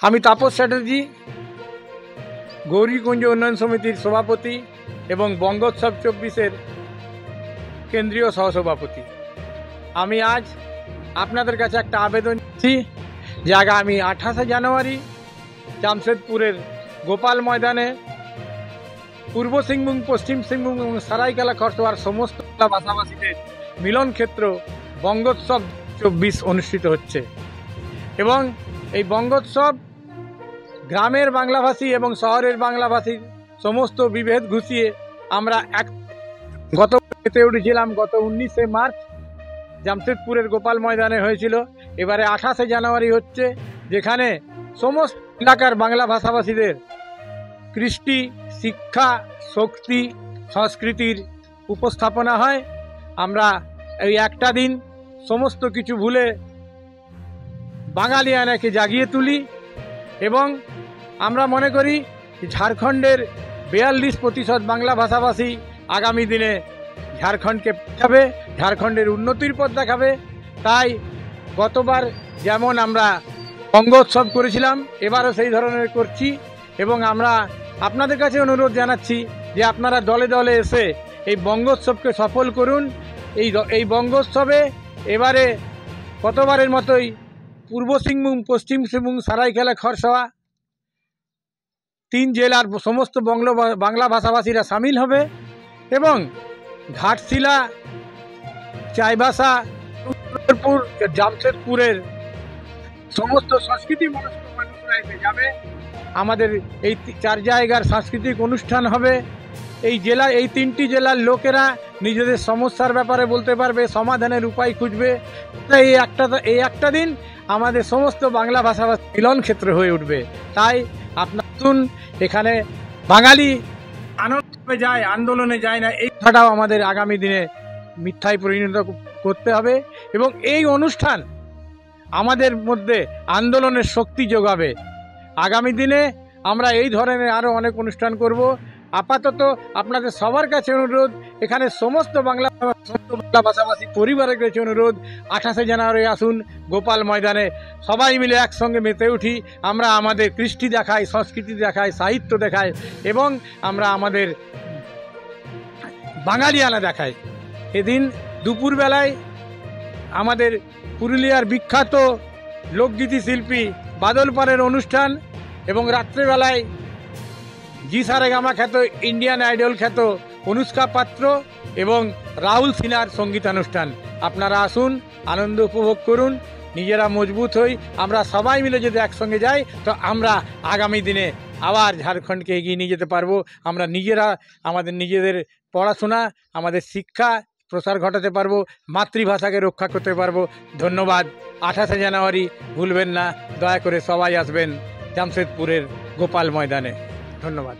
আমি তাপস চ্যাটার্জি, গৌরীকুঞ্জ উন্নয়ন সমিতির সভাপতি এবং বঙ্গোৎসব 24-এর কেন্দ্রীয় সহসভাপতি। আমি আজ আপনাদের কাছে একটা আবেদন করছি যে আগামী 28শে জানুয়ারি জামশেদপুরের গোপাল ময়দানে পূর্ব সিংভূম, পশ্চিম সিংভূম এবং সারাইকেলা খরসোয়ার সমস্ত ভাষাভাষীদের মিলন ক্ষেত্র বঙ্গোৎসব 24 অনুষ্ঠিত হচ্ছে এবং এই বঙ্গোৎসব গ্রামের বাংলাভাষী এবং শহরের বাংলাভাষীর সমস্ত বিভেদ ঘুষিয়ে আমরা গত উঠেছিলাম। গত 19শে মার্চ জামশেদপুরের গোপাল ময়দানে হয়েছিল, এবারে 28শে জানুয়ারি হচ্ছে, যেখানে সমস্ত এলাকার বাংলা ভাষাভাষীদের কৃষ্টি, শিক্ষা, শক্তি, সংস্কৃতির উপস্থাপনা হয়। আমরা এই একটা দিন সমস্ত কিছু ভুলে বাঙালিয়ানাকে জাগিয়ে তুলি এবং আমরা মনে করি ঝাড়খণ্ডের 42% বাংলা ভাষাভাষী আগামী দিনে ঝাড়খণ্ডকে দেখাবে, ঝাড়খণ্ডের উন্নতির পথ দেখাবে। তাই গতবার যেমন আমরা বঙ্গোৎসব করেছিলাম, এবারও সেই ধরনের করছি এবং আমরা আপনাদের কাছে অনুরোধ জানাচ্ছি যে আপনারা দলে দলে এসে এই বঙ্গোৎসবকে সফল করুন। এই বঙ্গোৎসবে এবারে গতবারের মতোই পূর্ব সিংভূম, পশ্চিম সিংভূম, সারাইকেলা খরসোয়া 3 জেলার সমস্ত বাংলা ভাষাভাষীরা সামিল হবে এবং ঘাটশিলা, চাইবাসা, জামশেদপুরের সমস্ত সংস্কৃতি মনস্ক মানুষরা এসে যাবে। আমাদের এই 4 জায়গার সাংস্কৃতিক অনুষ্ঠান হবে। এই 3টি জেলার লোকেরা নিজেদের সমস্যার ব্যাপারে বলতে পারবে, সমাধানের উপায় খুঁজবে। এই একটা দিন আমাদের সমস্ত বাংলা ভাষাভাষী মিলন ক্ষেত্র হয়ে উঠবে। তাই আপনার এখানে বাঙালি আনন্দে যায়, আন্দোলনে যায় না, এই কথাটাও আমাদের আগামী দিনে মিথ্যায় পরিণত করতে হবে এবং এই অনুষ্ঠান আমাদের মধ্যে আন্দোলনের শক্তি যোগাবে। আগামী দিনে আমরা এই ধরনের আরও অনেক অনুষ্ঠান করব। আপাতত আপনাদের সবার কাছে অনুরোধ, এখানে সমস্ত বাংলা ভাষাভাষী পরিবারের কাছে অনুরোধ, 28শে জানুয়ারি আসুন গোপাল ময়দানে, সবাই মিলে একসঙ্গে মেতে উঠি। আমরা আমাদের কৃষ্টি দেখাই, সংস্কৃতি দেখাই, সাহিত্য দেখাই এবং আমরা আমাদের বাঙালিয়ানা দেখাই। এদিন দুপুরবেলায় আমাদের পুরুলিয়ার বিখ্যাত লোকগীতি শিল্পী বাদল পাড়ের অনুষ্ঠান এবং রাত্রেবেলায় জি সারেগামা খ্যাত, ইন্ডিয়ান আইডল খ্যাত অনুষ্কা পাত্র এবং রাহুল সিনহার সঙ্গীতানুষ্ঠান। আপনারা আসুন, আনন্দ উপভোগ করুন, নিজেরা মজবুত হই। আমরা সবাই মিলে যদি একসঙ্গে যাই তো আমরা আগামী দিনে আবার ঝাড়খণ্ডকে এগিয়ে নিয়ে যেতে পারবো। আমরা নিজেরা আমাদের নিজেদের পড়াশোনা, আমাদের শিক্ষা প্রসার ঘটাতে পারবো, মাতৃভাষাকে রক্ষা করতে পারবো। ধন্যবাদ। 28শে জানুয়ারি ভুলবেন না, দয়া করে সবাই আসবেন জামশেদপুরের গোপাল ময়দানে। ধন্যবাদ।